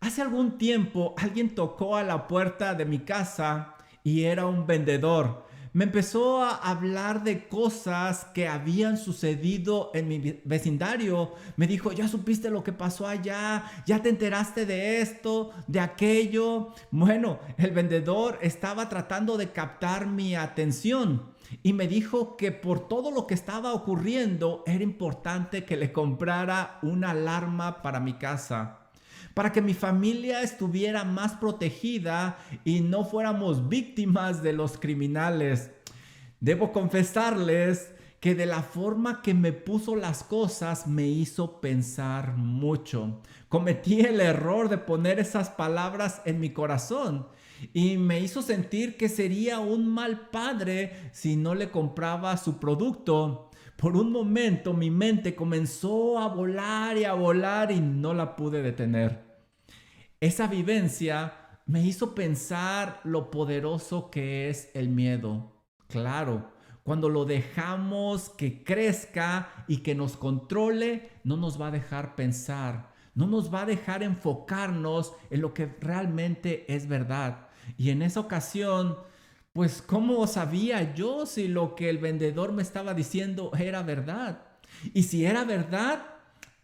Hace algún tiempo alguien tocó a la puerta de mi casa y era un vendedor. Me empezó a hablar de cosas que habían sucedido en mi vecindario. Me dijo, ya supiste lo que pasó allá, ya te enteraste de esto, de aquello. Bueno, el vendedor estaba tratando de captar mi atención y me dijo que por todo lo que estaba ocurriendo era importante que le comprara una alarma para mi casa, para que mi familia estuviera más protegida y no fuéramos víctimas de los criminales. Debo confesarles que de la forma que me puso las cosas me hizo pensar mucho. Cometí el error de poner esas palabras en mi corazón y me hizo sentir que sería un mal padre si no le compraba su producto. Por un momento mi mente comenzó a volar y no la pude detener. Esa vivencia me hizo pensar lo poderoso que es el miedo. Claro, cuando lo dejamos que crezca y que nos controle, no nos va a dejar pensar, no nos va a dejar enfocarnos en lo que realmente es verdad. Y en esa ocasión, pues, ¿cómo sabía yo si lo que el vendedor me estaba diciendo era verdad? Y si era verdad,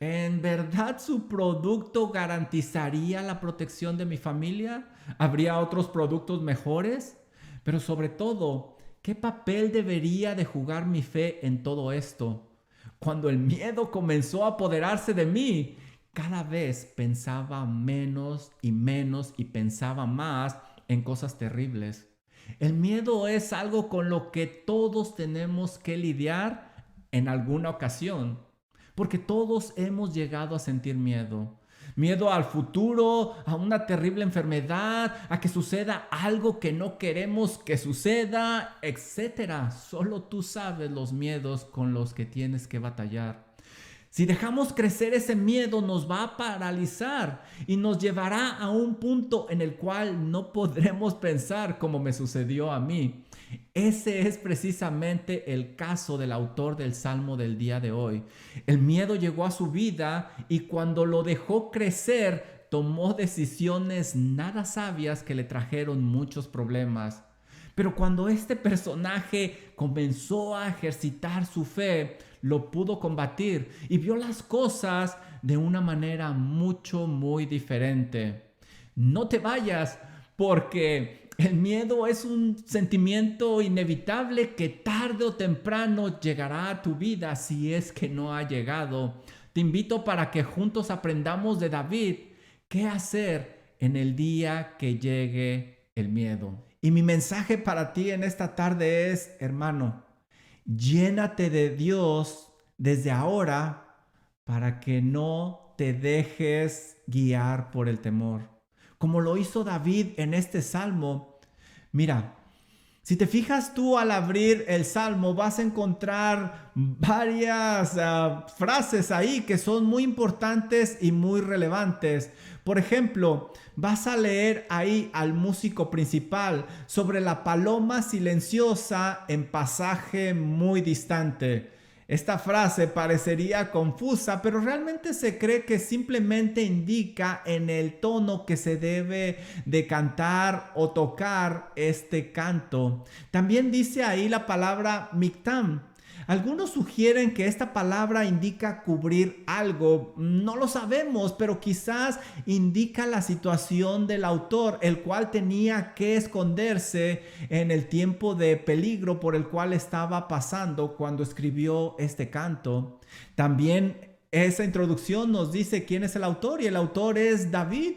¿en verdad su producto garantizaría la protección de mi familia? ¿Habría otros productos mejores? Pero sobre todo, ¿qué papel debería de jugar mi fe en todo esto? Cuando el miedo comenzó a apoderarse de mí, cada vez pensaba menos y menos y pensaba más en cosas terribles. El miedo es algo con lo que todos tenemos que lidiar en alguna ocasión, porque todos hemos llegado a sentir miedo. Miedo al futuro, a una terrible enfermedad, a que suceda algo que no queremos que suceda, etcétera. Solo tú sabes los miedos con los que tienes que batallar. Si dejamos crecer ese miedo, nos va a paralizar y nos llevará a un punto en el cual no podremos pensar como me sucedió a mí. Ese es precisamente el caso del autor del Salmo del día de hoy. El miedo llegó a su vida y cuando lo dejó crecer, tomó decisiones nada sabias que le trajeron muchos problemas. Pero cuando este personaje comenzó a ejercitar su fe, lo pudo combatir y vio las cosas de una manera muy diferente. No te vayas, porque el miedo es un sentimiento inevitable que tarde o temprano llegará a tu vida si es que no ha llegado. Te invito para que juntos aprendamos de David qué hacer en el día que llegue el miedo. Y mi mensaje para ti en esta tarde es, hermano, llénate de Dios desde ahora para que no te dejes guiar por el temor. Como lo hizo David en este salmo. Mira, si te fijas tú al abrir el salmo, vas a encontrar varias frases ahí que son muy importantes y muy relevantes. Por ejemplo, vas a leer ahí al músico principal sobre la paloma silenciosa en pasaje muy distante. Esta frase parecería confusa, pero realmente se cree que simplemente indica en el tono que se debe de cantar o tocar este canto. También dice ahí la palabra miktam. Algunos sugieren que esta palabra indica cubrir algo. No lo sabemos, pero quizás indica la situación del autor, el cual tenía que esconderse en el tiempo de peligro por el cual estaba pasando cuando escribió este canto. También esa introducción nos dice quién es el autor y el autor es David.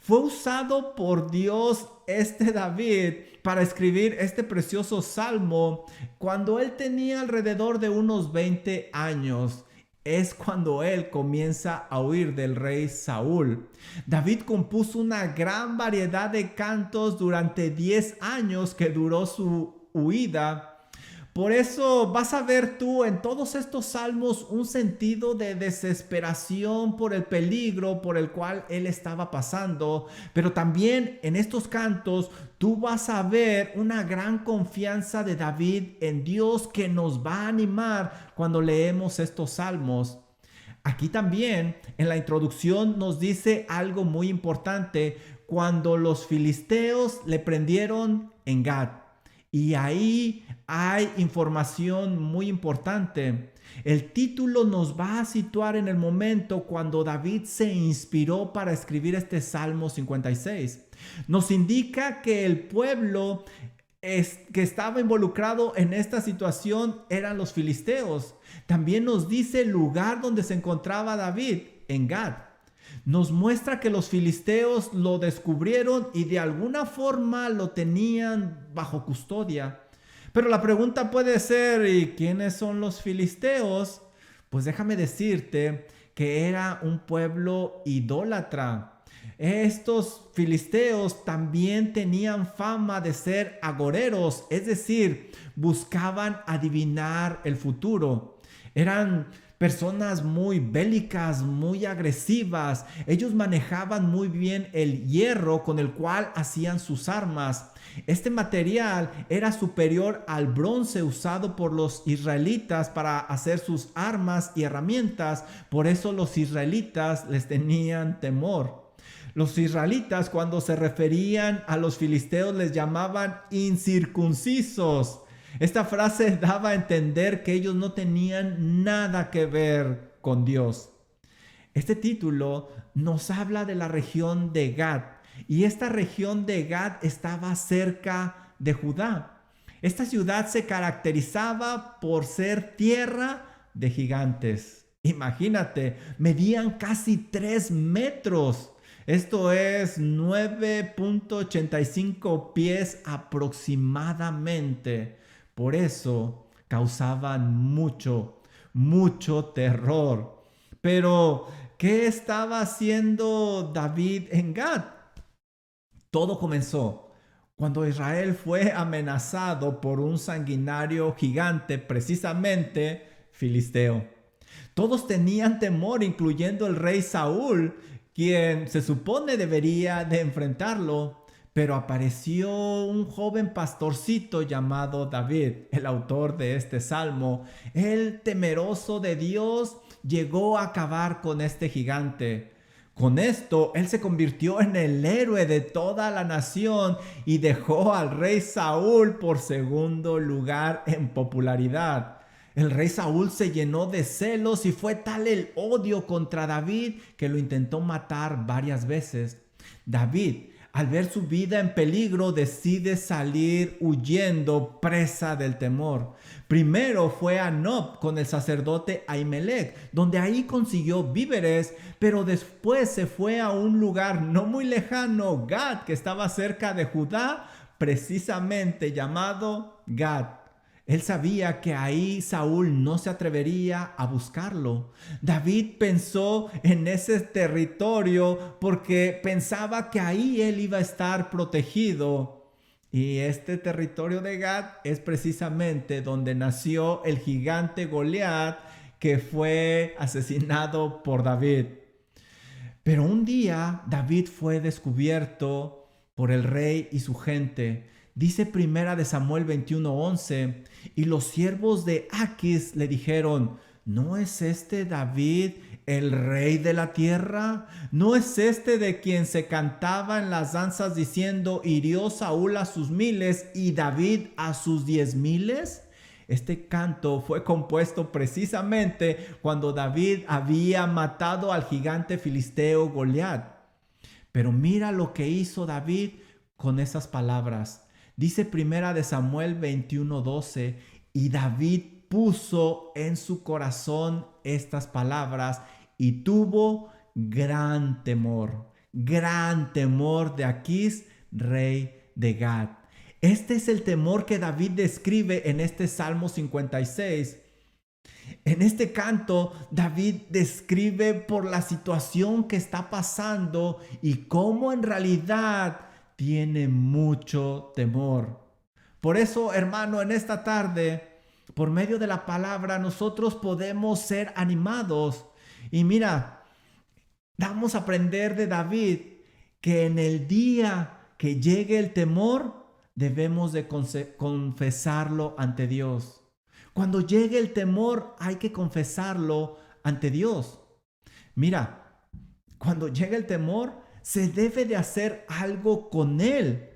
Fue usado por Dios este David para escribir este precioso salmo cuando él tenía alrededor de unos 20 años. Es cuando él comienza a huir del rey Saúl. David compuso una gran variedad de cantos durante 10 años que duró su huida. Por eso vas a ver tú en todos estos salmos un sentido de desesperación por el peligro por el cual él estaba pasando, pero también en estos cantos tú vas a ver una gran confianza de David en Dios que nos va a animar cuando leemos estos salmos. Aquí también en la introducción nos dice algo muy importante cuando los filisteos le prendieron en Gad. Y ahí hay información muy importante. El título nos va a situar en el momento cuando David se inspiró para escribir este Salmo 56. Nos indica que el pueblo que estaba involucrado en esta situación eran los filisteos. También nos dice el lugar donde se encontraba David, en Gad. Nos muestra que los filisteos lo descubrieron y de alguna forma lo tenían bajo custodia. Pero la pregunta puede ser, ¿y quiénes son los filisteos? Pues déjame decirte que era un pueblo idólatra. Estos filisteos también tenían fama de ser agoreros, es decir, buscaban adivinar el futuro. Eran personas muy bélicas, muy agresivas. Ellos manejaban muy bien el hierro con el cual hacían sus armas. Este material era superior al bronce usado por los israelitas para hacer sus armas y herramientas. Por eso los israelitas les tenían temor. Los israelitas, cuando se referían a los filisteos, les llamaban incircuncisos. Esta frase daba a entender que ellos no tenían nada que ver con Dios. Este título nos habla de la región de Gad, y esta región de Gad estaba cerca de Judá. Esta ciudad se caracterizaba por ser tierra de gigantes. Imagínate, medían casi 3 metros. Esto es 9.85 pies aproximadamente. Por eso causaban mucho terror. Pero, ¿qué estaba haciendo David en Gad? Todo comenzó cuando Israel fue amenazado por un sanguinario gigante, precisamente filisteo. Todos tenían temor, incluyendo el rey Saúl, quien se supone debería de enfrentarlo, pero apareció un joven pastorcito llamado David, el autor de este salmo. Él, temeroso de Dios, llegó a acabar con este gigante. Con esto, él se convirtió en el héroe de toda la nación y dejó al rey Saúl por segundo lugar en popularidad. El rey Saúl se llenó de celos y fue tal el odio contra David que lo intentó matar varias veces. David, al ver su vida en peligro, decide salir huyendo, presa del temor. Primero fue a Nob con el sacerdote Ahimelech, donde ahí consiguió víveres, pero después se fue a un lugar no muy lejano, Gad, que estaba cerca de Judá, precisamente llamado Gad. Él sabía que ahí Saúl no se atrevería a buscarlo. David pensó en ese territorio porque pensaba que ahí él iba a estar protegido. Y este territorio de Gad es precisamente donde nació el gigante Goliat, que fue asesinado por David. Pero un día David fue descubierto por el rey y su gente. Dice primera de Samuel 21:11, y los siervos de Aquis le dijeron, ¿no es este David el rey de la tierra? ¿No es este de quien se cantaba en las danzas diciendo, hirió Saúl a sus 1000 y David a sus 10,000? Este canto fue compuesto precisamente cuando David había matado al gigante filisteo Goliat. Pero mira lo que hizo David con esas palabras. Dice primera de Samuel 21:12, y David puso en su corazón estas palabras y tuvo gran temor de Aquís, rey de Gad. Este es el temor que David describe en este Salmo 56. En este canto, David describe por la situación que está pasando y cómo en realidad tiene mucho temor. Por eso, hermano, en esta tarde, por medio de la palabra, nosotros podemos ser animados. Y mira, vamos a aprender de David que en el día que llegue el temor, debemos de confesarlo ante Dios. Cuando llegue el temor, hay que confesarlo ante Dios. Mira, cuando llega el temor, se debe de hacer algo con él.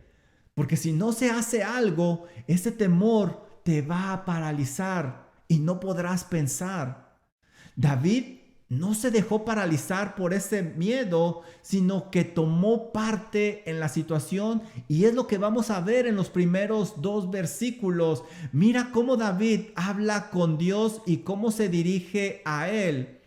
Porque si no se hace algo, ese temor te va a paralizar y no podrás pensar. David no se dejó paralizar por ese miedo, sino que tomó parte en la situación, y es lo que vamos a ver en los primeros 2 versículos. Mira cómo David habla con Dios y cómo se dirige a él.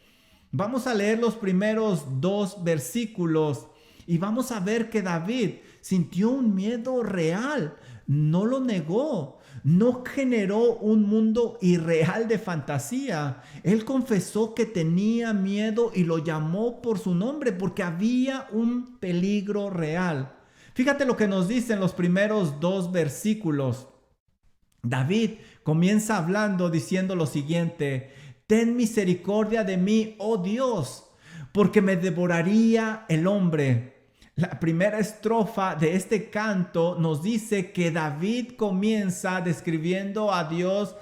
Vamos a leer los primeros 2 versículos y vamos a ver que David sintió un miedo real, no lo negó, no generó un mundo irreal de fantasía. Él confesó que tenía miedo y lo llamó por su nombre porque había un peligro real. Fíjate lo que nos dicen los primeros 2 versículos. David comienza hablando diciendo lo siguiente: ten misericordia de mí, oh Dios, porque me devoraría el hombre. La primera estrofa de este canto nos dice que David comienza describiendo a Dios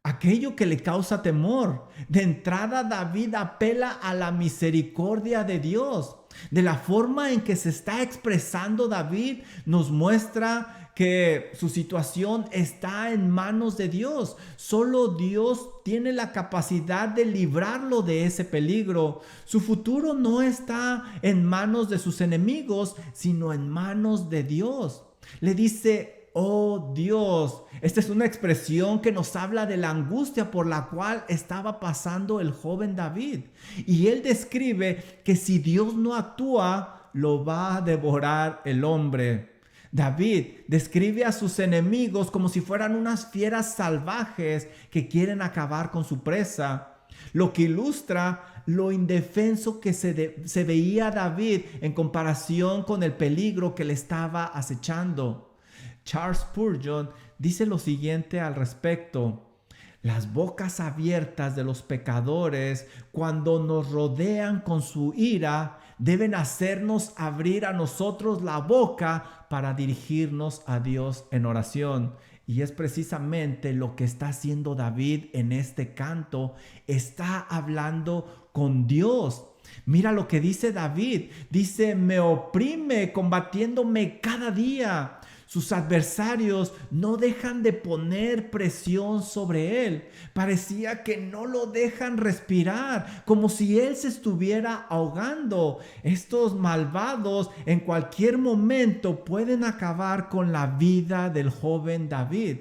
aquello que le causa temor. De entrada, David apela a la misericordia de Dios. De la forma en que se está expresando David, nos muestra que su situación está en manos de Dios. Solo Dios tiene la capacidad de librarlo de ese peligro. Su futuro no está en manos de sus enemigos, sino en manos de Dios. Le dice: oh Dios. Esta es una expresión que nos habla de la angustia por la cual estaba pasando el joven David. Y él describe que si Dios no actúa, lo va a devorar el hombre. David describe a sus enemigos como si fueran unas fieras salvajes que quieren acabar con su presa, lo que ilustra lo indefenso que se veía David en comparación con el peligro que le estaba acechando. Charles Spurgeon dice lo siguiente al respecto: las bocas abiertas de los pecadores, cuando nos rodean con su ira, deben hacernos abrir a nosotros la boca para dirigirnos a Dios en oración. Y es precisamente lo que está haciendo David en este canto. Está hablando con Dios. Mira lo que dice David. Dice: me oprime combatiéndome cada día. Sus adversarios no dejan de poner presión sobre él. Parecía que no lo dejan respirar, como si él se estuviera ahogando. Estos malvados en cualquier momento pueden acabar con la vida del joven David.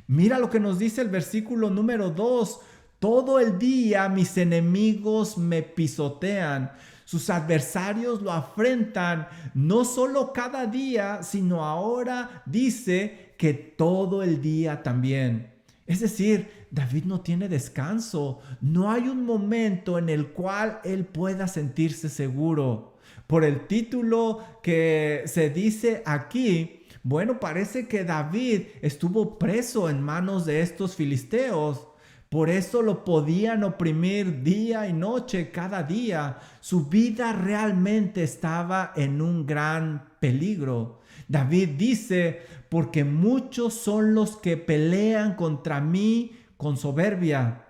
Mira lo que nos dice el versículo número 2. Todo el día mis enemigos me pisotean. Sus adversarios lo afrentan, no solo cada día, sino ahora dice que todo el día también. Es decir, David no tiene descanso. No hay un momento en el cual él pueda sentirse seguro. Por el título que se dice aquí, bueno, parece que David estuvo preso en manos de estos filisteos. Por eso lo podían oprimir día y noche, cada día. Su vida realmente estaba en un gran peligro. David dice: porque muchos son los que pelean contra mí con soberbia.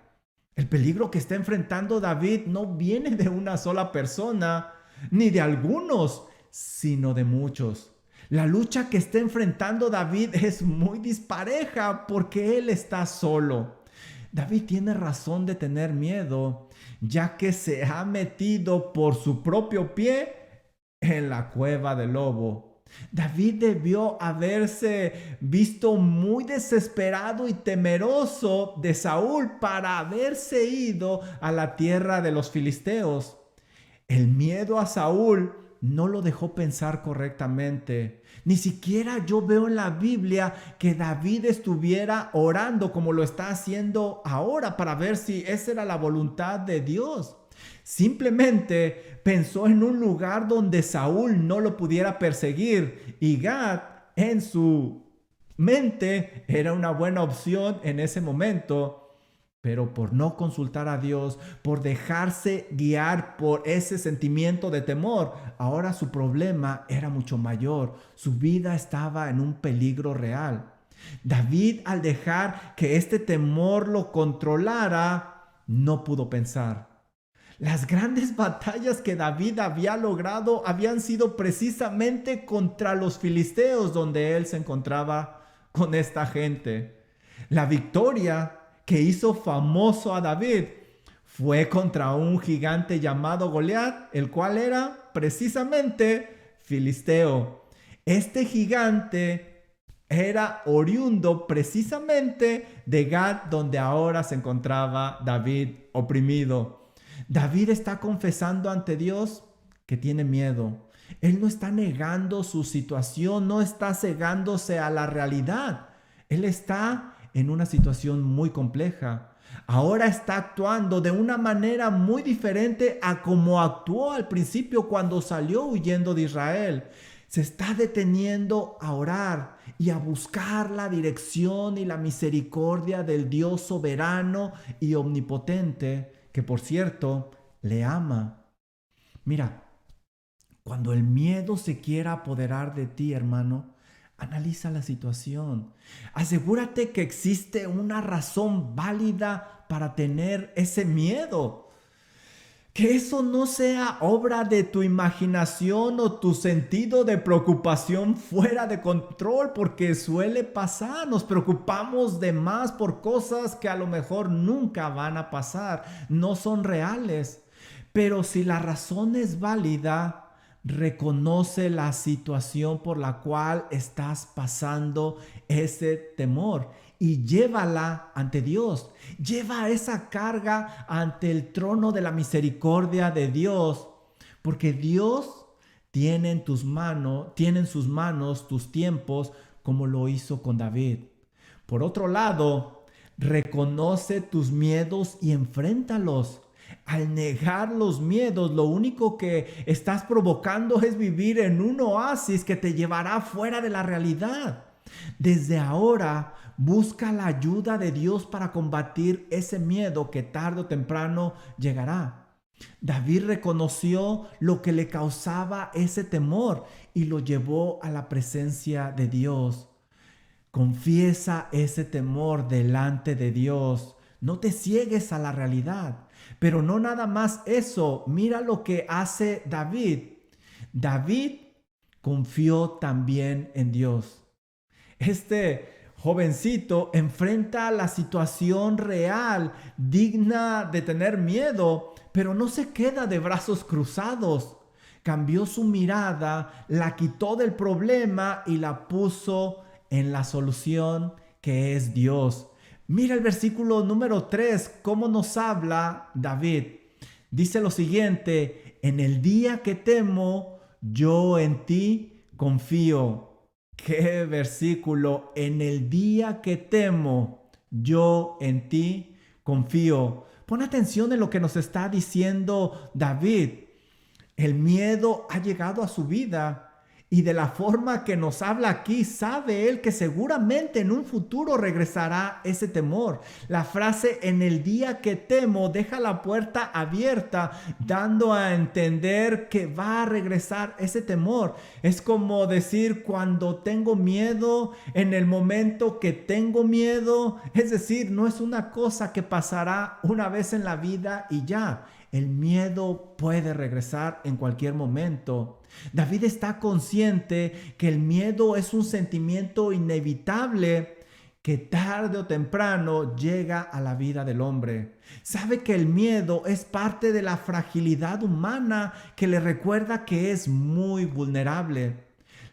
El peligro que está enfrentando David no viene de una sola persona, ni de algunos, sino de muchos. La lucha que está enfrentando David es muy dispareja porque él está solo. David tiene razón de tener miedo, ya que se ha metido por su propio pie en la cueva del lobo. David debió haberse visto muy desesperado y temeroso de Saúl para haberse ido a la tierra de los filisteos. El miedo a Saúl no lo dejó pensar correctamente. Ni siquiera yo veo en la Biblia que David estuviera orando como lo está haciendo ahora para ver si esa era la voluntad de Dios. Simplemente pensó en un lugar donde Saúl no lo pudiera perseguir, y Gad en su mente era una buena opción en ese momento. Pero por no consultar a Dios, por dejarse guiar por ese sentimiento de temor, ahora su problema era mucho mayor. Su vida estaba en un peligro real. David, al dejar que este temor lo controlara, no pudo pensar. Las grandes batallas que David había logrado habían sido precisamente contra los filisteos, donde él se encontraba con esta gente. La victoria que hizo famoso a David fue contra un gigante llamado Goliat, el cual era precisamente filisteo. Este gigante era oriundo precisamente de Gat, donde ahora se encontraba David oprimido. David está confesando ante Dios que tiene miedo. Él no está negando su situación, no está cegándose a la realidad. Él está en una situación muy compleja. Ahora está actuando de una manera muy diferente a como actuó al principio cuando salió huyendo de Israel. Se está deteniendo a orar y a buscar la dirección y la misericordia del Dios soberano y omnipotente, que por cierto le ama. Mira, cuando el miedo se quiera apoderar de ti, hermano, analiza la situación. Asegúrate que existe una razón válida para tener ese miedo. Que eso no sea obra de tu imaginación o tu sentido de preocupación fuera de control, porque suele pasar. Nos preocupamos de más por cosas que a lo mejor nunca van a pasar, no son reales. Pero si la razón es válida, reconoce la situación por la cual estás pasando ese temor y llévala ante Dios. Lleva esa carga ante el trono de la misericordia de Dios, porque Dios tiene en sus manos tus tiempos, como lo hizo con David. Por otro lado, reconoce tus miedos y enfréntalos. Al negar los miedos, lo único que estás provocando es vivir en un oasis que te llevará fuera de la realidad. Desde ahora, busca la ayuda de Dios para combatir ese miedo que tarde o temprano llegará. David reconoció lo que le causaba ese temor y lo llevó a la presencia de Dios. Confiesa ese temor delante de Dios. No te ciegues a la realidad. Pero no nada más eso. Mira lo que hace David. David confió también en Dios. Este jovencito enfrenta la situación real, digna de tener miedo, pero no se queda de brazos cruzados. Cambió su mirada, la quitó del problema y la puso en la solución, que es Dios. Mira el versículo número 3, cómo nos habla David. Dice lo siguiente: en el día que temo, yo en ti confío. Qué versículo: en el día que temo, yo en ti confío. Pon atención en lo que nos está diciendo David. El miedo ha llegado a su vida. Y de la forma que nos habla aquí, sabe él que seguramente en un futuro regresará ese temor. La frase "en el día que temo" deja la puerta abierta, dando a entender que va a regresar ese temor. Es como decir, cuando tengo miedo, en el momento que tengo miedo. Es decir, no es una cosa que pasará una vez en la vida y ya. El miedo puede regresar en cualquier momento. David está consciente que el miedo es un sentimiento inevitable que tarde o temprano llega a la vida del hombre. Sabe que el miedo es parte de la fragilidad humana que le recuerda que es muy vulnerable.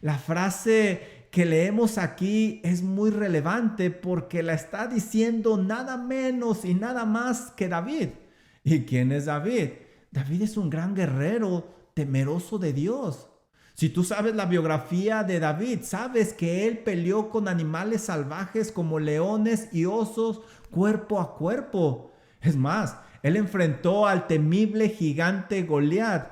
La frase que leemos aquí es muy relevante porque la está diciendo nada menos y nada más que David. ¿Y quién es David? David es un gran guerrero temeroso de Dios. Si tú sabes la biografía de David, sabes que él peleó con animales salvajes como leones y osos cuerpo a cuerpo. Es más, él enfrentó al temible gigante Goliat.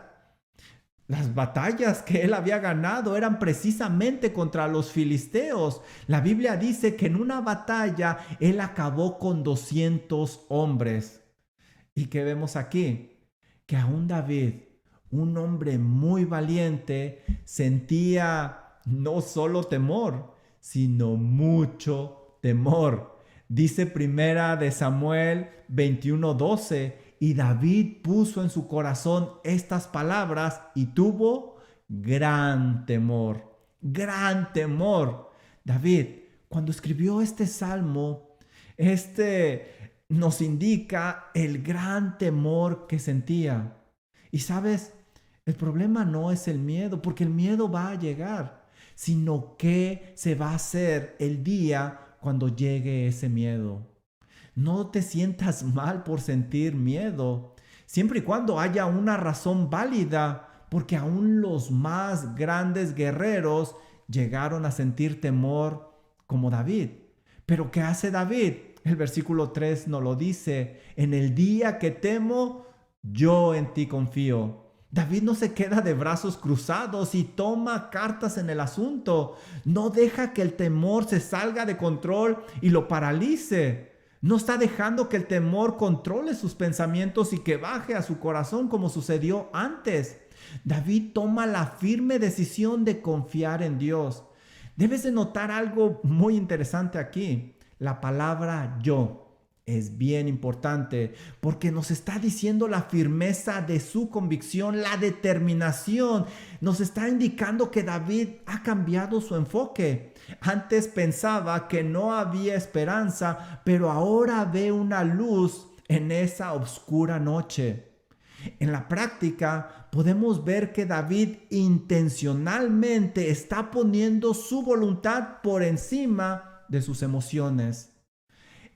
Las batallas que él había ganado eran precisamente contra los filisteos. La Biblia dice que en una batalla él acabó con 200 hombres. ¿Y qué vemos aquí? Que aún David, un hombre muy valiente, sentía no solo temor, sino mucho temor. Dice primera de Samuel 21:12, y David puso en su corazón estas palabras y tuvo gran temor, gran temor. David, cuando escribió este salmo, nos indica el gran temor que sentía. Y sabes, el problema no es el miedo, porque el miedo va a llegar, sino qué se va a hacer el día cuando llegue ese miedo. No te sientas mal por sentir miedo, siempre y cuando haya una razón válida, porque aún los más grandes guerreros llegaron a sentir temor como David. Pero ¿qué hace David? El versículo 3 nos lo dice: en el día que temo, yo en ti confío. David no se queda de brazos cruzados y toma cartas en el asunto. No deja que el temor se salga de control y lo paralice. No está dejando que el temor controle sus pensamientos y que baje a su corazón como sucedió antes. David toma la firme decisión de confiar en Dios. Debes de notar algo muy interesante aquí. La palabra yo es bien importante porque nos está diciendo la firmeza de su convicción, la determinación. Nos está indicando que David ha cambiado su enfoque. Antes pensaba que no había esperanza, pero ahora ve una luz en esa oscura noche. En la práctica, podemos ver que David intencionalmente está poniendo su voluntad por encima de sus emociones.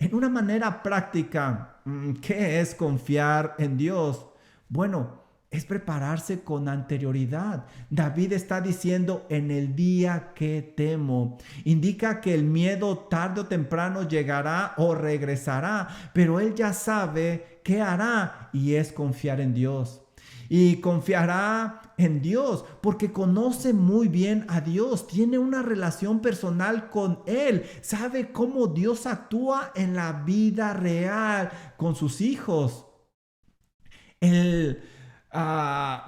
En una manera práctica, ¿qué es confiar en Dios? Bueno, es prepararse con anterioridad. David está diciendo en el día que temo. Indica que el miedo tarde o temprano llegará o regresará, pero él ya sabe qué hará y es confiar en Dios. Y confiará en Dios porque conoce muy bien a Dios, tiene una relación personal con Él, sabe cómo Dios actúa en la vida real con sus hijos.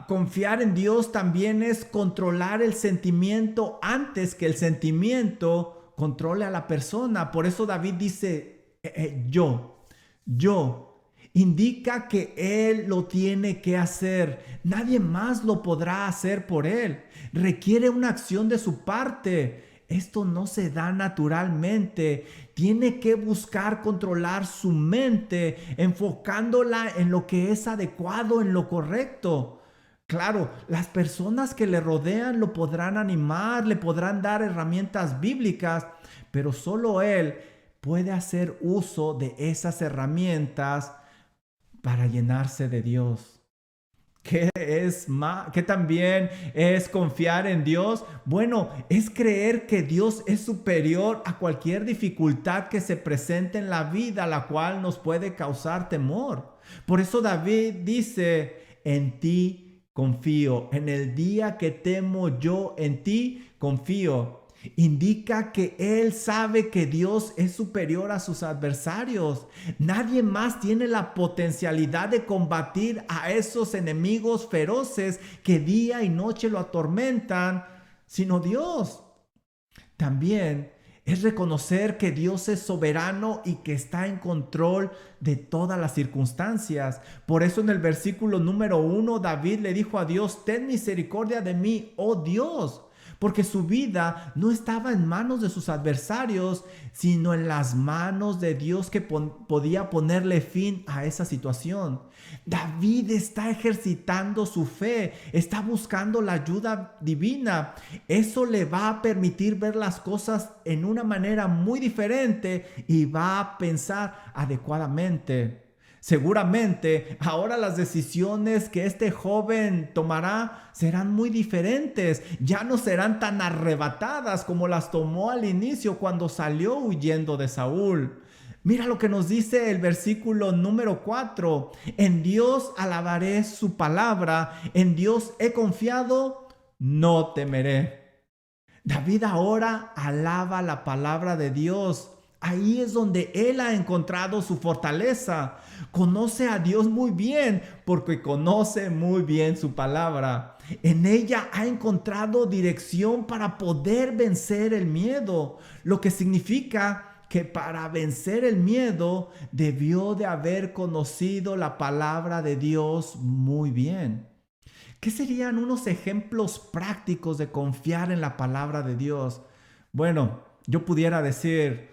Confiar en Dios también es controlar el sentimiento antes que el sentimiento controle a la persona. Por eso David dice, yo. Indica que él lo tiene que hacer. Nadie más lo podrá hacer por él. Requiere una acción de su parte. Esto no se da naturalmente. Tiene que buscar controlar su mente, enfocándola en lo que es adecuado, en lo correcto. Claro, las personas que le rodean lo podrán animar, le podrán dar herramientas bíblicas, pero solo él puede hacer uso de esas herramientas para llenarse de Dios. ¿Qué también es confiar en Dios? Bueno, es creer que Dios es superior a cualquier dificultad que se presente en la vida, la cual nos puede causar temor. Por eso David dice, en ti confío. En el día que temo, yo en ti confío. Indica que él sabe que Dios es superior a sus adversarios. Nadie más tiene la potencialidad de combatir a esos enemigos feroces que día y noche lo atormentan, sino Dios. También es reconocer que Dios es soberano y que está en control de todas las circunstancias. Por eso en el versículo número 1, David le dijo a Dios, ten misericordia de mí, oh Dios. Porque su vida no estaba en manos de sus adversarios, sino en las manos de Dios que podía ponerle fin a esa situación. David está ejercitando su fe, está buscando la ayuda divina. Eso le va a permitir ver las cosas en una manera muy diferente y va a pensar adecuadamente. Seguramente ahora las decisiones que este joven tomará serán muy diferentes. Ya no serán tan arrebatadas como las tomó al inicio cuando salió huyendo de Saúl. Mira lo que nos dice el versículo número 4. En Dios alabaré su palabra. En Dios he confiado, no temeré. David ahora alaba la palabra de Dios. Ahí es donde él ha encontrado su fortaleza. Conoce a Dios muy bien porque conoce muy bien su palabra. En ella ha encontrado dirección para poder vencer el miedo, lo que significa que para vencer el miedo debió de haber conocido la palabra de Dios muy bien. ¿Qué serían unos ejemplos prácticos de confiar en la palabra de Dios? Bueno, yo pudiera decir,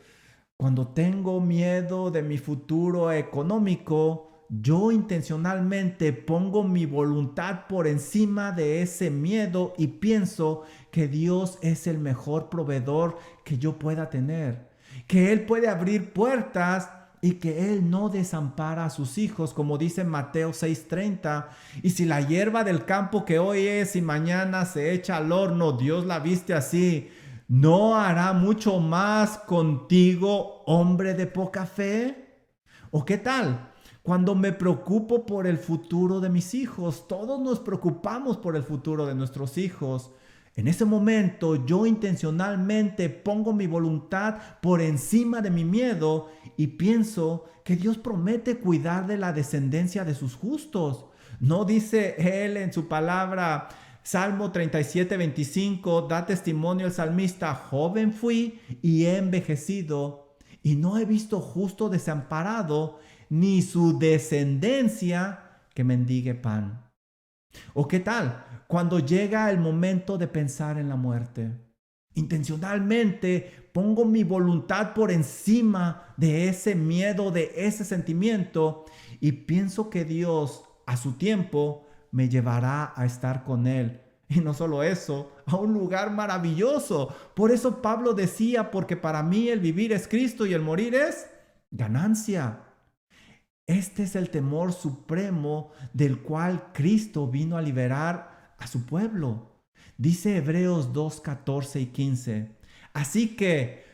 cuando tengo miedo de mi futuro económico, yo intencionalmente pongo mi voluntad por encima de ese miedo y pienso que Dios es el mejor proveedor que yo pueda tener, que Él puede abrir puertas y que Él no desampara a sus hijos, como dice Mateo 6:30. Y si la hierba del campo que hoy es y mañana se echa al horno, Dios la viste así, ¿no hará mucho más contigo, hombre de poca fe? ¿O qué tal? Cuando me preocupo por el futuro de mis hijos, todos nos preocupamos por el futuro de nuestros hijos. En ese momento yo intencionalmente pongo mi voluntad por encima de mi miedo y pienso que Dios promete cuidar de la descendencia de sus justos. ¿No dice Él en su palabra, Salmo 37:25, da testimonio el salmista, joven fui y he envejecido y no he visto justo desamparado, ni su descendencia que mendigue pan? ¿O qué tal cuando llega el momento de pensar en la muerte? Intencionalmente pongo mi voluntad por encima de ese miedo, de ese sentimiento, y pienso que Dios a su tiempo me llevará a estar con Él. Y no solo eso, a un lugar maravilloso. Por eso Pablo decía, porque para mí el vivir es Cristo y el morir es ganancia. Este es el temor supremo del cual Cristo vino a liberar a su pueblo. Dice Hebreos 2:14 y 15. Así que,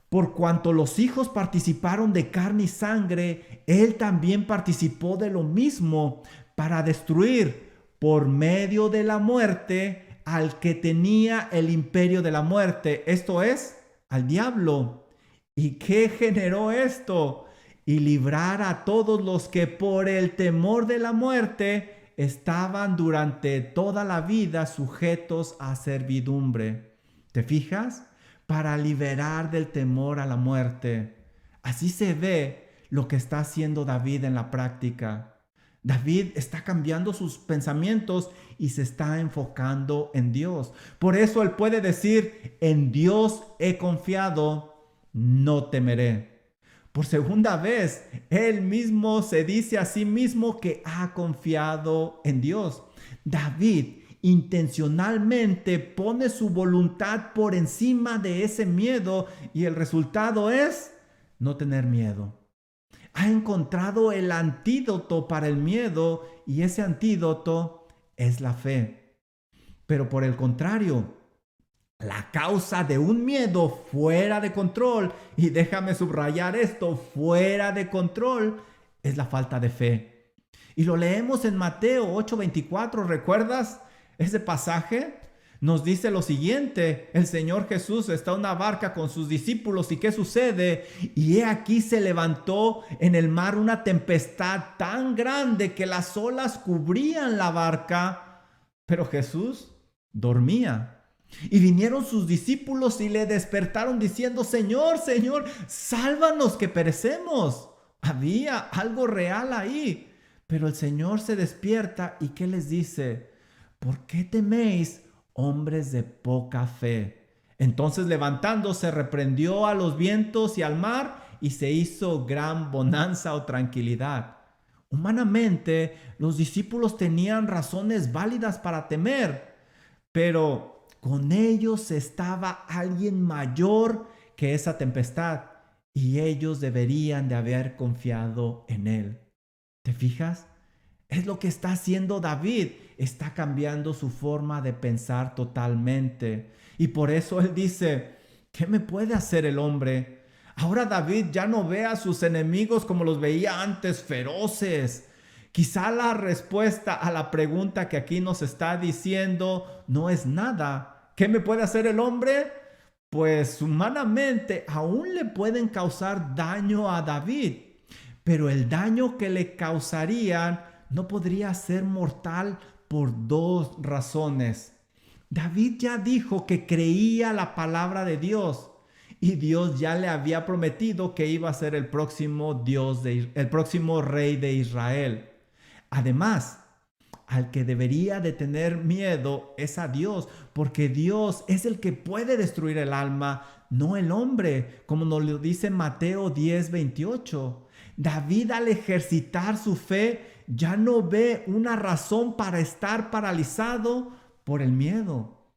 por cuanto los hijos participaron de carne y sangre, Él también participó de lo mismo para destruir por medio de la muerte al que tenía el imperio de la muerte, esto es, al diablo. ¿Y qué generó esto? Y librar a todos los que por el temor de la muerte estaban durante toda la vida sujetos a servidumbre. ¿Te fijas? Para liberar del temor a la muerte. Así se ve lo que está haciendo David en la práctica. David está cambiando sus pensamientos y se está enfocando en Dios. Por eso él puede decir, en Dios he confiado, no temeré. Por segunda vez, él mismo se dice a sí mismo que ha confiado en Dios. David intencionalmente pone su voluntad por encima de ese miedo y el resultado es no tener miedo. Ha encontrado el antídoto para el miedo y ese antídoto es la fe. Pero por el contrario, la causa de un miedo fuera de control, y déjame subrayar esto, fuera de control, es la falta de fe. Y lo leemos en Mateo 8:24, ¿recuerdas ese pasaje? Nos dice lo siguiente, el Señor Jesús está en una barca con sus discípulos y ¿qué sucede? Y he aquí se levantó en el mar una tempestad tan grande que las olas cubrían la barca, pero Jesús dormía. Y vinieron sus discípulos y le despertaron diciendo, Señor, Señor, sálvanos que perecemos. Había algo real ahí. Pero el Señor se despierta y ¿qué les dice? ¿Por qué teméis, hombres de poca fe? Entonces levantándose reprendió a los vientos y al mar y se hizo gran bonanza o tranquilidad. Humanamente, los discípulos tenían razones válidas para temer, pero con ellos estaba alguien mayor que esa tempestad y ellos deberían de haber confiado en él. ¿Te fijas? Es lo que está haciendo David. Está cambiando su forma de pensar totalmente. Y por eso él dice, ¿qué me puede hacer el hombre? Ahora David ya no ve a sus enemigos como los veía antes, feroces. Quizá la respuesta a la pregunta que aquí nos está diciendo no es nada. ¿Qué me puede hacer el hombre? Pues humanamente aún le pueden causar daño a David, pero el daño que le causarían no podría ser mortal por dos razones. David ya dijo que creía la palabra de Dios Y Dios ya le había prometido que iba a ser el próximo el próximo rey de Israel. Además, al que debería de tener miedo es a Dios, porque Dios es el que puede destruir el alma, no el hombre, como nos lo dice Mateo 10:28. David, al ejercitar su fe, ya no ve una razón para estar paralizado por el miedo.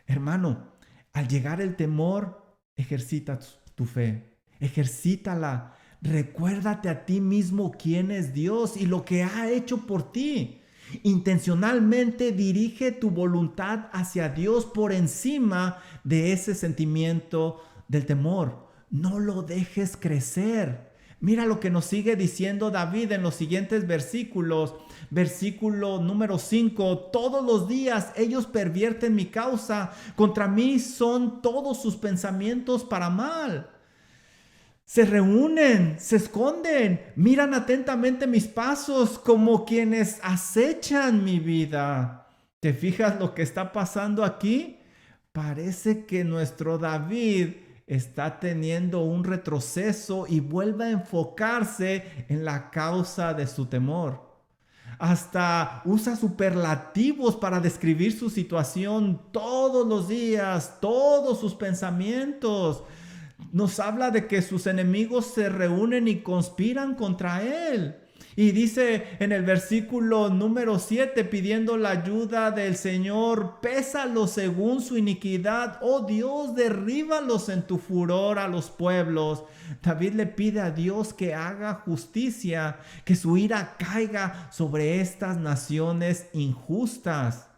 Hermano, al llegar el temor, ejercita tu fe, ejercítala. Recuérdate a ti mismo quién es Dios y lo que ha hecho por ti. Intencionalmente dirige tu voluntad hacia Dios por encima de ese sentimiento del temor. No lo dejes crecer. Mira lo que nos sigue diciendo David en los siguientes versículos. Versículo número 5. Todos los días ellos pervierten mi causa. Contra mí son todos sus pensamientos para mal. Se reúnen, se esconden, miran atentamente mis pasos como quienes acechan mi vida. ¿Te fijas lo que está pasando aquí? Parece que nuestro David está teniendo un retroceso y vuelve a enfocarse en la causa de su temor. Hasta usa superlativos para describir su situación todos los días, todos sus pensamientos. Nos habla de que sus enemigos se reúnen y conspiran contra él. Y dice en el versículo número 7, pidiendo la ayuda del Señor, pésalos según su iniquidad. Oh Dios, derríbalos en tu furor a los pueblos. David le pide a Dios que haga justicia, que su ira caiga sobre estas naciones injustas.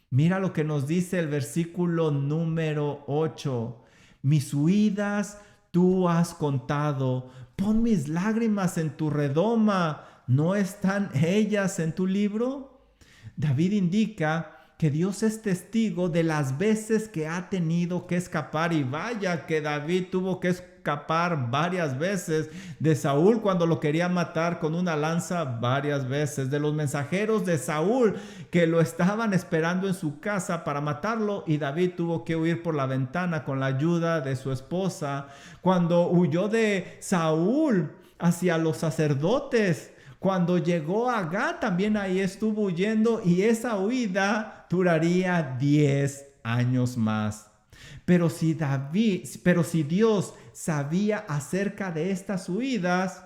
Mira lo que nos dice el versículo número 8. Mis huidas tú has contado. Pon mis lágrimas en tu redoma. ¿No están ellas en tu libro? David indica que Dios es testigo de las veces que ha tenido que escapar. Y vaya que David tuvo que escapar varias veces de Saúl cuando lo quería matar con una lanza varias veces. De los mensajeros de Saúl que lo estaban esperando en su casa para matarlo, y David tuvo que huir por la ventana con la ayuda de su esposa. Cuando huyó de Saúl hacia los sacerdotes, cuando llegó a Gat, también ahí estuvo huyendo, y esa huida duraría 10 años más. Pero si Dios sabía acerca de estas huidas,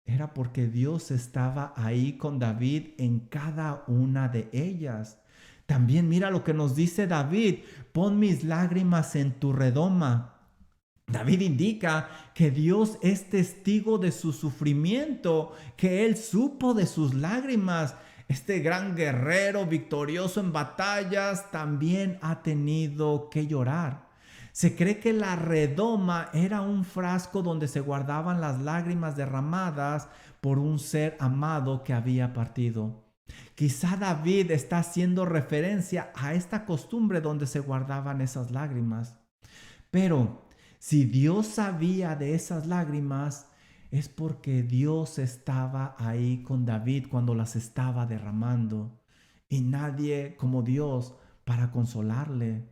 era porque Dios estaba ahí con David en cada una de ellas. También mira lo que nos dice David: pon mis lágrimas en tu redoma. David indica que Dios es testigo de su sufrimiento, que Él supo de sus lágrimas. Este gran guerrero victorioso en batallas también ha tenido que llorar. Se cree que la redoma era un frasco donde se guardaban las lágrimas derramadas por un ser amado que había partido. Quizá David está haciendo referencia a esta costumbre donde se guardaban esas lágrimas. Pero si Dios sabía de esas lágrimas, es porque Dios estaba ahí con David cuando las estaba derramando. Y nadie como Dios para consolarle.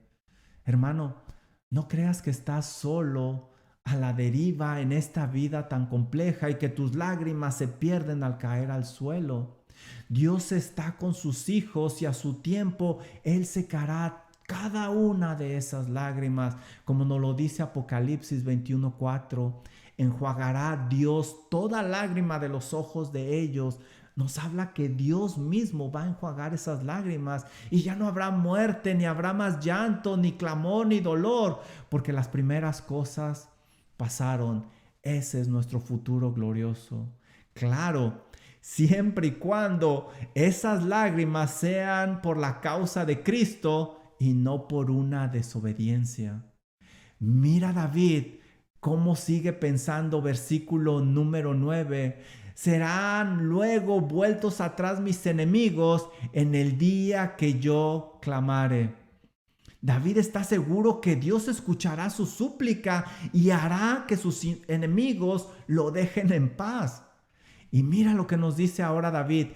Hermano, no creas que estás solo a la deriva en esta vida tan compleja y que tus lágrimas se pierden al caer al suelo. Dios está con sus hijos y a su tiempo Él secará cada una de esas lágrimas, como nos lo dice Apocalipsis 21:4. Enjuagará Dios toda lágrima de los ojos de ellos. Nos habla que Dios mismo va a enjuagar esas lágrimas y ya no habrá muerte, ni habrá más llanto, ni clamor, ni dolor, porque las primeras cosas pasaron. Ese es nuestro futuro glorioso. Claro, siempre y cuando esas lágrimas sean por la causa de Cristo y no por una desobediencia. Mira David cómo sigue pensando, versículo número 9. Serán luego vueltos atrás mis enemigos en el día que yo clamare. David está seguro que Dios escuchará su súplica y hará que sus enemigos lo dejen en paz. Y mira lo que nos dice ahora David: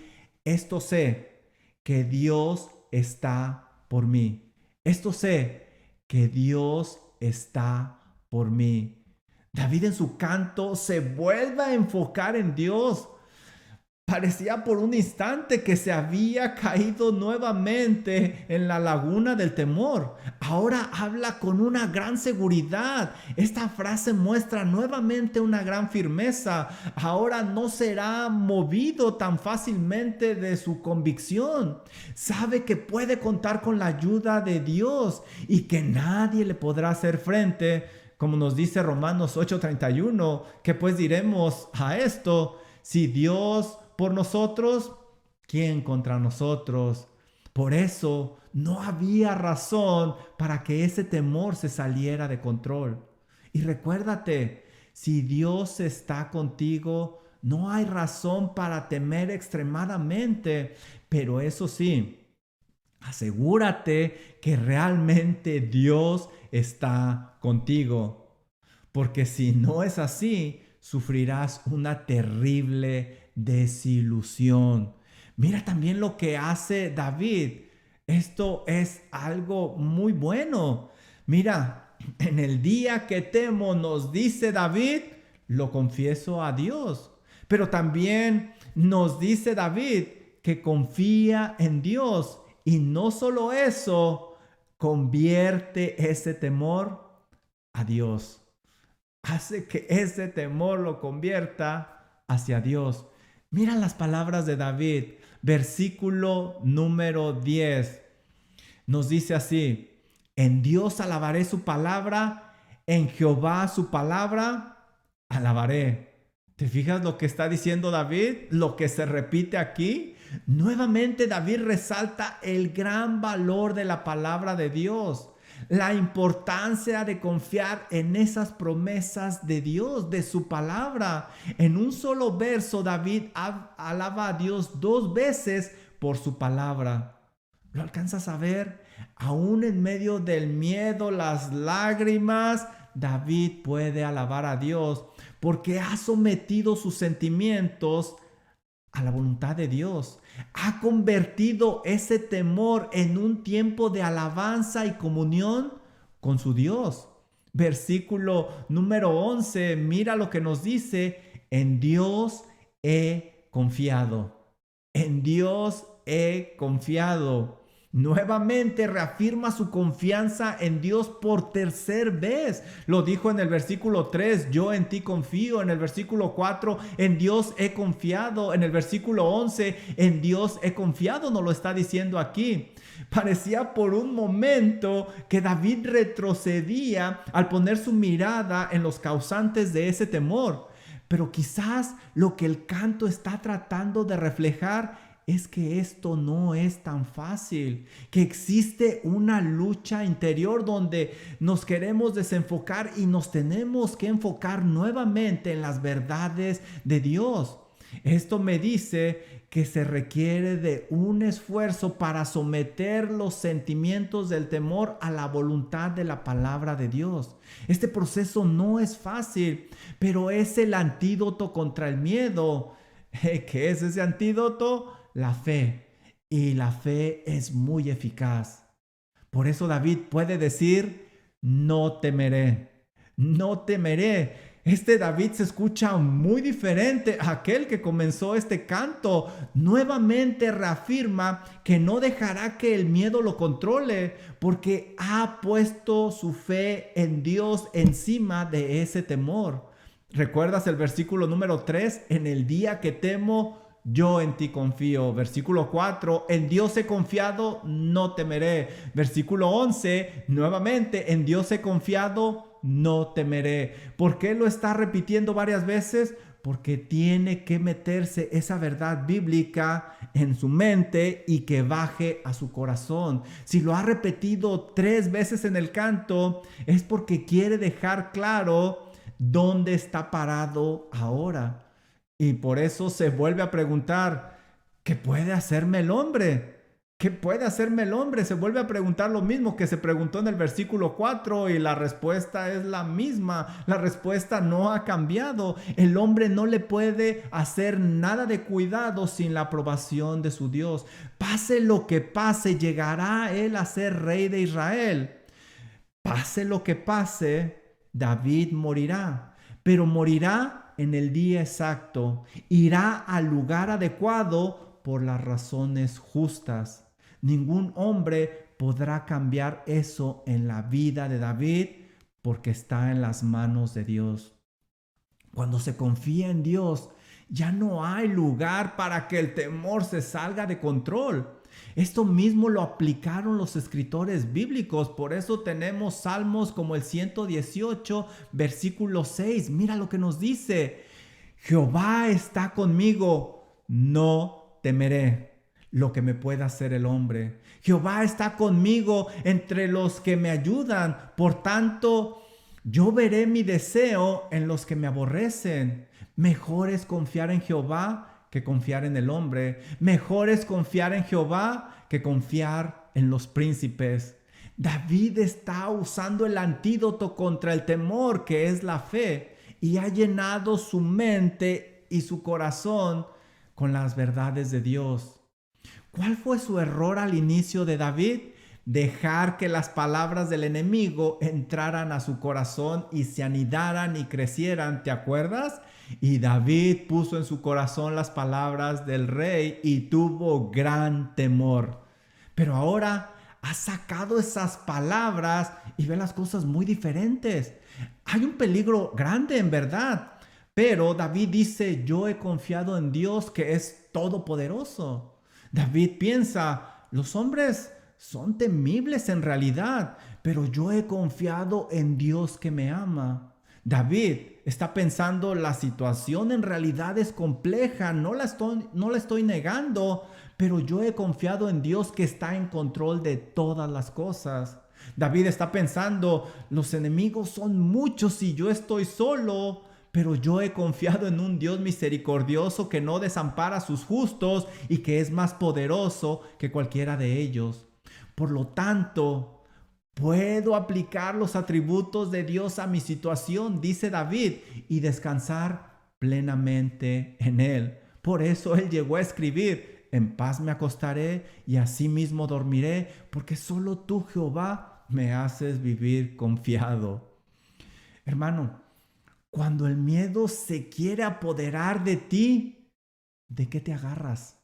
esto sé, que Dios está por mí. Esto sé, que Dios está por mí. David en su canto se vuelve a enfocar en Dios. Parecía por un instante que se había caído nuevamente en la laguna del temor. Ahora habla con una gran seguridad. Esta frase muestra nuevamente una gran firmeza. Ahora no será movido tan fácilmente de su convicción. Sabe que puede contar con la ayuda de Dios y que nadie le podrá hacer frente. Como nos dice Romanos 8:31, que pues diremos a esto: si Dios por nosotros, ¿quién contra nosotros? Por eso no había razón para que ese temor se saliera de control. Y recuérdate, si Dios está contigo, no hay razón para temer extremadamente. Pero eso sí, asegúrate que realmente Dios está contigo. Porque si no es así, sufrirás una terrible desilusión. Mira también lo que hace David. Esto es algo muy bueno. Mira, en el día que temo, nos dice David, lo confieso a Dios. Pero también nos dice David que confía en Dios. Y no solo eso, convierte ese temor a Dios. Hace que ese temor lo convierta hacia Dios. Mira las palabras de David, versículo número 10. Nos dice así: en Dios alabaré su palabra, en Jehová su palabra alabaré. ¿Te fijas lo que está diciendo David? Lo que se repite aquí. Nuevamente David resalta el gran valor de la palabra de Dios. La importancia de confiar en esas promesas de Dios, de su palabra. En un solo verso, David alaba a Dios 2 veces por su palabra. ¿Lo alcanzas a ver? Aún en medio del miedo, las lágrimas, David puede alabar a Dios porque ha sometido sus sentimientos a la voluntad de Dios. Ha convertido ese temor en un tiempo de alabanza y comunión con su Dios. Versículo número 11, mira lo que nos dice: en Dios he confiado. En Dios he confiado. Nuevamente reafirma su confianza en Dios por tercera vez. Lo dijo en el versículo 3, yo en ti confío. En el versículo 4, en Dios he confiado. En el versículo 11, en Dios he confiado. Nos lo está diciendo aquí. Parecía por un momento que David retrocedía al poner su mirada en los causantes de ese temor. Pero quizás lo que el canto está tratando de reflejar es que esto no es tan fácil, que existe una lucha interior donde nos queremos desenfocar y nos tenemos que enfocar nuevamente en las verdades de Dios. Esto me dice que se requiere de un esfuerzo para someter los sentimientos del temor a la voluntad de la palabra de Dios. Este proceso no es fácil, pero es el antídoto contra el miedo. ¿Qué es ese antídoto? La fe. Y la fe es muy eficaz. Por eso David puede decir: no temeré, no temeré. Este David se escucha muy diferente a aquel que comenzó este canto. Nuevamente reafirma que no dejará que el miedo lo controle, porque ha puesto su fe en Dios encima de ese temor. ¿Recuerdas el versículo número 3? En el día que temo, yo en ti confío. Versículo 4, en Dios he confiado, no temeré. Versículo 11, nuevamente, en Dios he confiado, no temeré. ¿Por qué lo está repitiendo varias veces? Porque tiene que meterse esa verdad bíblica en su mente y que baje a su corazón. Si lo ha repetido 3 veces en el canto, es porque quiere dejar claro dónde está parado ahora. Y por eso se vuelve a preguntar: ¿qué puede hacerme el hombre? ¿Qué puede hacerme el hombre? Se vuelve a preguntar lo mismo que se preguntó en el versículo 4 y la respuesta es la misma. La respuesta no ha cambiado. El hombre no le puede hacer nada de cuidado sin la aprobación de su Dios. Pase lo que pase, llegará él a ser rey de Israel. Pase lo que pase, David morirá, pero morirá en el día exacto. Irá al lugar adecuado por las razones justas. Ningún hombre podrá cambiar eso en la vida de David porque está en las manos de Dios. Cuando se confía en Dios, ya no hay lugar para que el temor se salga de control. Esto mismo lo aplicaron los escritores bíblicos. Por eso tenemos salmos como el 118, versículo 6. Mira lo que nos dice. Jehová está conmigo, no temeré lo que me pueda hacer el hombre. Jehová está conmigo entre los que me ayudan. Por tanto, yo veré mi deseo en los que me aborrecen. Mejor es confiar en Jehová que confiar en el hombre. Mejor es confiar en Jehová que confiar en los príncipes. David está usando el antídoto contra el temor, que es la fe, y ha llenado su mente y su corazón con las verdades de Dios. ¿Cuál fue su error al inicio de David? Dejar que las palabras del enemigo entraran a su corazón y se anidaran y crecieran, ¿te acuerdas? Y David puso en su corazón las palabras del rey y tuvo gran temor. Pero ahora ha sacado esas palabras y ve las cosas muy diferentes. Hay un peligro grande en verdad, pero David dice, yo he confiado en Dios que es todopoderoso. David piensa, los hombres son temibles en realidad, pero yo he confiado en Dios que me ama. David está pensando, la situación en realidad es compleja, no la estoy negando, pero yo he confiado en Dios que está en control de todas las cosas. David está pensando, los enemigos son muchos y yo estoy solo, pero yo he confiado en un Dios misericordioso que no desampara a sus justos y que es más poderoso que cualquiera de ellos. Por lo tanto, puedo aplicar los atributos de Dios a mi situación, dice David, y descansar plenamente en Él. Por eso Él llegó a escribir, en paz me acostaré y asimismo dormiré, porque solo tú, Jehová, me haces vivir confiado. Hermano, cuando el miedo se quiere apoderar de ti, ¿de qué te agarras?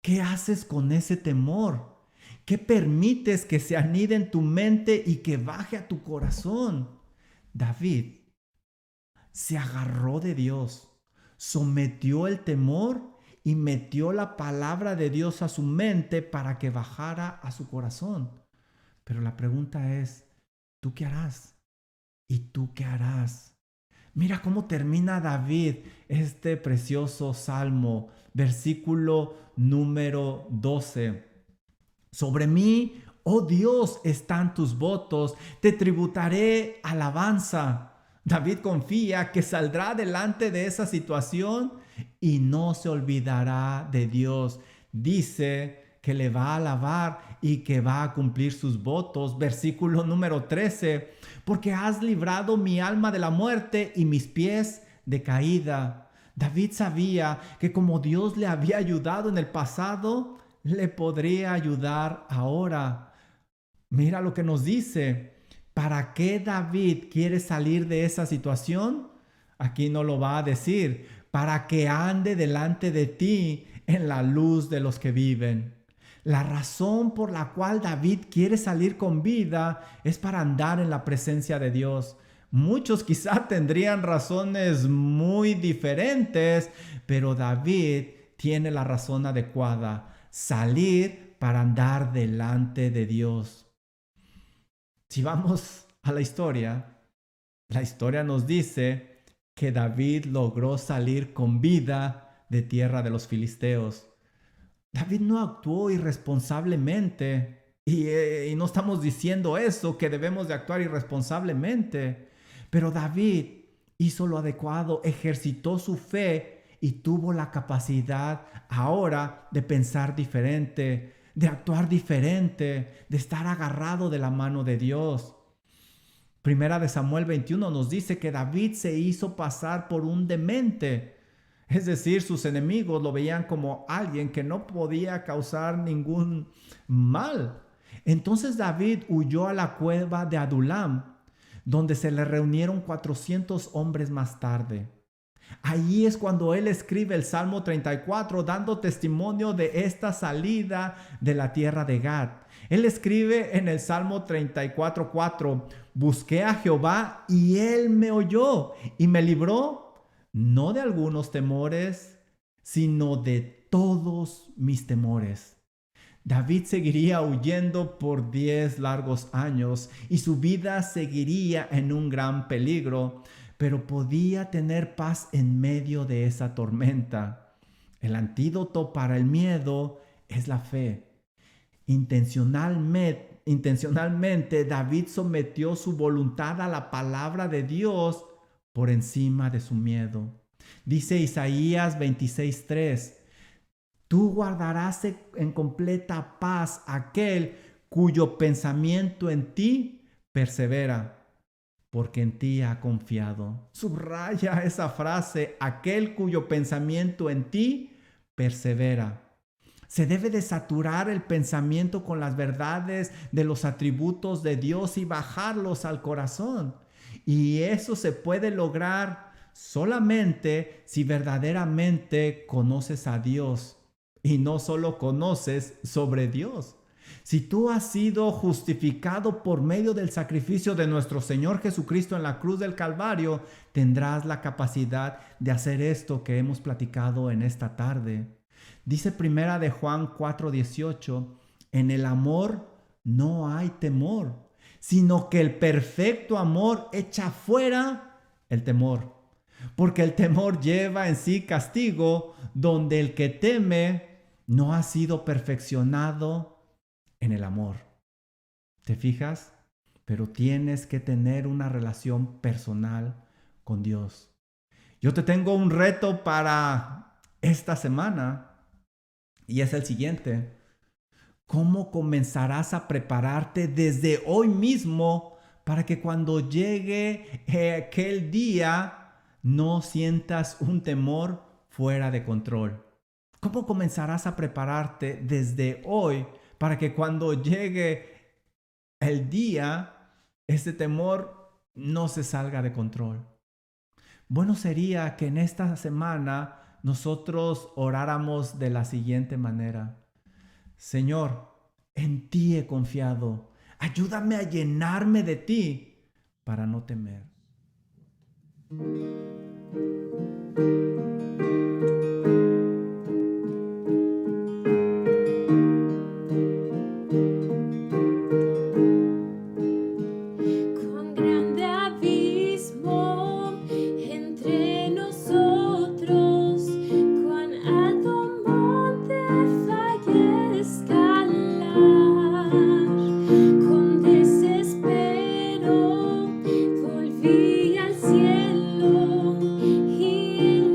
¿Qué haces con ese temor? ¿Qué permites que se anide en tu mente y que baje a tu corazón? David se agarró de Dios, sometió el temor y metió la palabra de Dios a su mente para que bajara a su corazón. Pero la pregunta es, ¿tú qué harás? ¿Y tú qué harás? Mira cómo termina David este precioso salmo, versículo número 12. Sobre mí, oh Dios, están tus votos, te tributaré alabanza. David confía que saldrá delante de esa situación y no se olvidará de Dios. Dice que le va a alabar y que va a cumplir sus votos. Versículo número 13. Porque has librado mi alma de la muerte y mis pies de caída. David sabía que como Dios le había ayudado en el pasado, le podría ayudar ahora. Mira lo que nos dice. ¿Para qué David quiere salir de esa situación? Aquí no lo va a decir. Para que ande delante de ti en la luz de los que viven. La razón por la cual David quiere salir con vida es para andar en la presencia de Dios. Muchos quizá tendrían razones muy diferentes, pero David tiene la razón adecuada. Salir para andar delante de Dios. Si vamos a la historia nos dice que David logró salir con vida de tierra de los filisteos. David no actuó irresponsablemente y no estamos diciendo eso, que debemos de actuar irresponsablemente, pero David hizo lo adecuado, ejercitó su fe y tuvo la capacidad ahora de pensar diferente, de actuar diferente, de estar agarrado de la mano de Dios. Primera de Samuel 21 nos dice que David se hizo pasar por un demente. Es decir, sus enemigos lo veían como alguien que no podía causar ningún mal. Entonces David huyó a la cueva de Adulam. donde se le reunieron 400 hombres más tarde. Ahí es cuando él escribe el Salmo 34, dando testimonio de esta salida de la tierra de Gad. Él escribe en el Salmo 34:4, busqué a Jehová y él me oyó y me libró, no de algunos temores, sino de todos mis temores. David seguiría huyendo por 10 largos años y su vida seguiría en un gran peligro, pero podía tener paz en medio de esa tormenta. El antídoto para el miedo es la fe. Intencionalmente David sometió su voluntad a la palabra de Dios por encima de su miedo. Dice Isaías 26:3, tú guardarás en completa paz aquel cuyo pensamiento en ti persevera, porque en ti ha confiado. Subraya esa frase, aquel cuyo pensamiento en ti persevera. Se debe de saturar el pensamiento con las verdades de los atributos de Dios y bajarlos al corazón. Y eso se puede lograr solamente si verdaderamente conoces a Dios y no solo conoces sobre Dios. Si tú has sido justificado por medio del sacrificio de nuestro Señor Jesucristo en la cruz del Calvario, tendrás la capacidad de hacer esto que hemos platicado en esta tarde. Dice primera de Juan 4:18, en el amor no hay temor, sino que el perfecto amor echa fuera el temor. Porque el temor lleva en sí castigo, donde el que teme no ha sido perfeccionado en el amor. ¿Te fijas? Pero tienes que tener una relación personal con Dios. Yo te tengo un reto para esta semana y es el siguiente. ¿Cómo comenzarás a prepararte desde hoy mismo para que cuando llegue aquel día no sientas un temor fuera de control? ¿Cómo comenzarás a prepararte desde hoy para que cuando llegue el día, ese temor no se salga de control? Bueno sería que en esta semana nosotros oráramos de la siguiente manera. Señor, en ti he confiado. Ayúdame a llenarme de ti para no temer. Volví al cielo y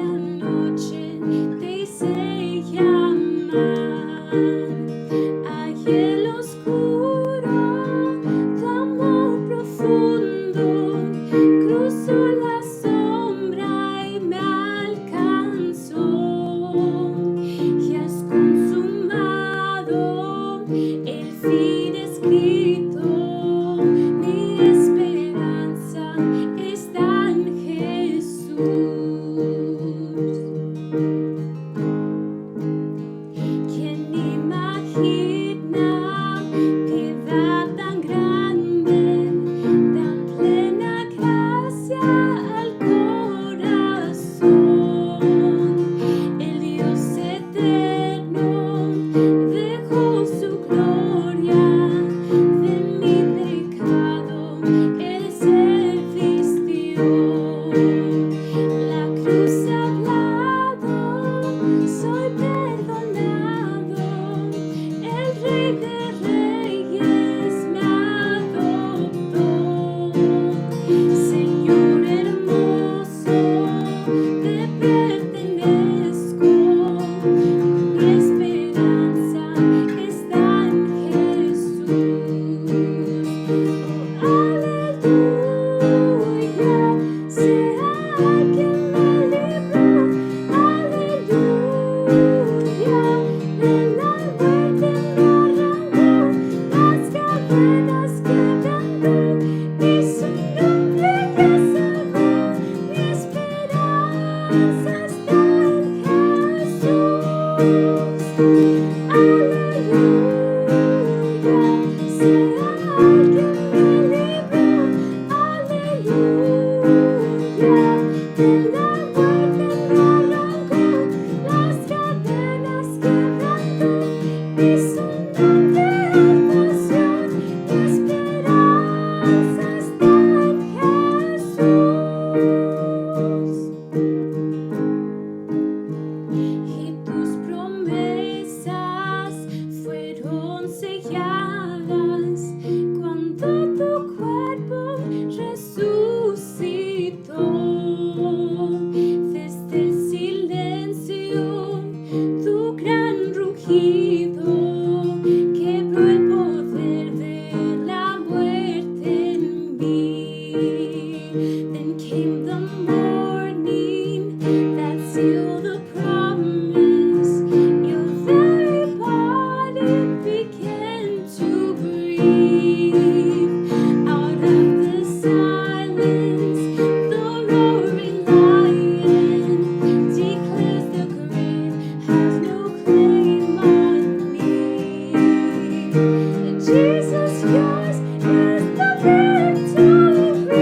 Yours is the victory.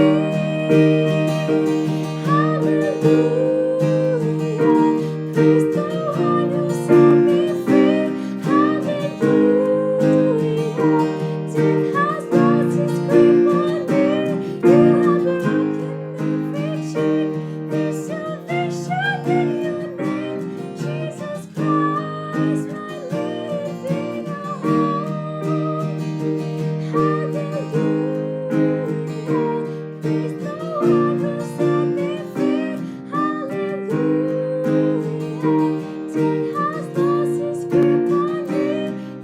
Hallelujah. Praise the one who set me free. Hallelujah. Death has lost its grip on me. You have broken every chain. There's salvation in your name, Jesus Christ, my living hope. Hallelujah. Praise the one who set me free. Hallelujah. Death has lost its grip on me.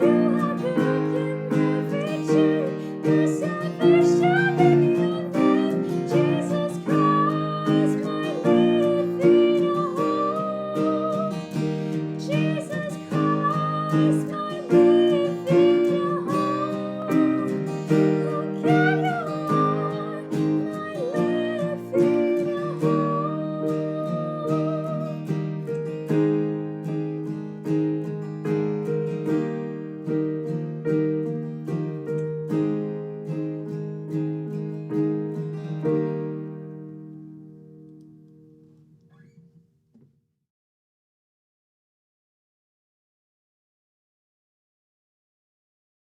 You have broken every chain. There's salvation in your name, Jesus Christ, my living hope. Jesus Christ, my